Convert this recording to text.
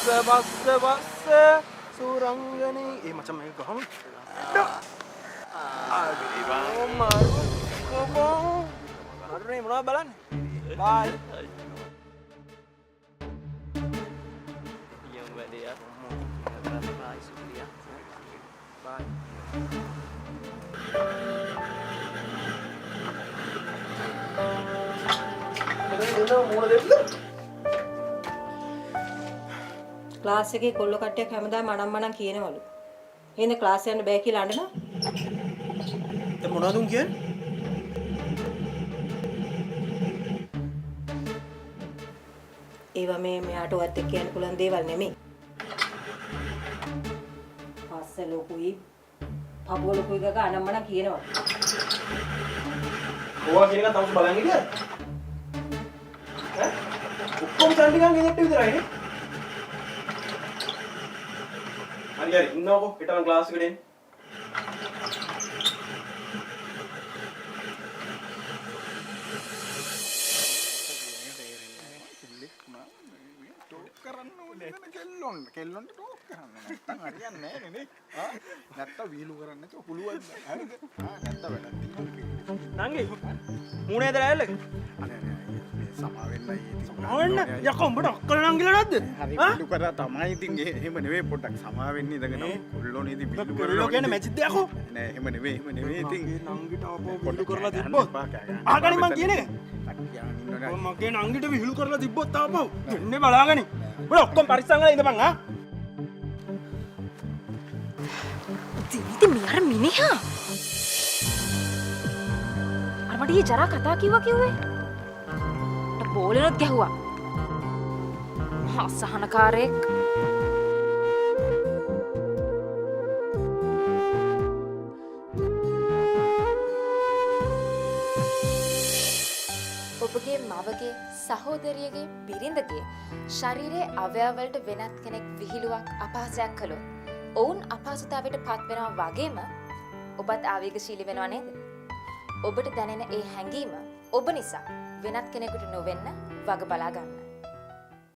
බස්ස සුරංගනේ ඒ මචං මේක ගහමු මරුනේ මොනවද බලන්නේ බයි yang buat dia berapa kali sudah බයි ක්ලාස් එකේ කොල්ල කට්ටියක් හැමදාම මනම් කියනවලු. එහෙනම් ක්ලාස් යන්න බෑ කියලා අඬනවා. දැන් මොනවද උන් කියන්නේ? ඒවා මේ මෙයාට ඔයත් එක්ක කියන්න පුළුවන් දේවල් නෙමෙයි. පස්ස ලොකුයි, පපුව ලොකුයි ගග අනම්මනම් කියනවා. ඕවා කියන එක තමයි බලන් ඉන්නේ. ඈ? ඔක්කොම සම්ඩිගන් ගෙදරට විතරයිනේ. හරි ඉන්නවකෝ පිටම ක්ලාස් එකට එන්න. කෙල්ලොන්ට ටෝක් කරන්න නැත්තම් හරියන්නේ නැහැ නේ. නැත්තම් වීලු කරන්න නැතුව පුළුවන්. හරිද? නැත්තම් වැඩක් තියෙනවා. නංගි මූණේ දාලා සමාවෙන්න යකෝ උඹට අක්කල නංගිලා නැද්ද? හරි වීලු කරා තමයි ඉතින් එහෙම නෙවෙයි පොඩ්ඩක් සමාවෙන්න ඉඳගෙන කොල්ලෝනේ ඉතින් වීලු කොල්ලෝ කියන්නේ මැචිත් යකෝ. නෑ එහෙම නෙවෙයි ඉතින් නංගිට ආපහු වීලු කරලා තිබ්බොත් අහගනි මං කියන එක. මගේ නංගිට විහිළු කරලා තිබ්බොත් ආපහු එන්නේ බලාගනි. උඹලා ඔක්කොම පරිස්සම් කරලා ඉඳපන් ආ. ඉතින් මේ අර මිනිහා අර මට ඊ ජරා කතා කිව්වේ බෝලෙනොත් ගැහුවා අසහනකාරයෙක් ඔබගේ මවගේ සහෝදරියගේ බිරිඳගේ ශරීරයේ අවයවවලට වෙනත් කෙනෙක් විහිළුවක් අපහාසයක් කළොත් ඔවුන් අපහසුතාවයට පත් වෙනවා වගේම ඔබත් ආවේගශීලී වෙනවා නේද? ඔබට දැනෙන ඒ හැඟීම ඔබ නිසා වෙනත් කෙනෙකුට නොවෙන්න වග බලා ගන්න.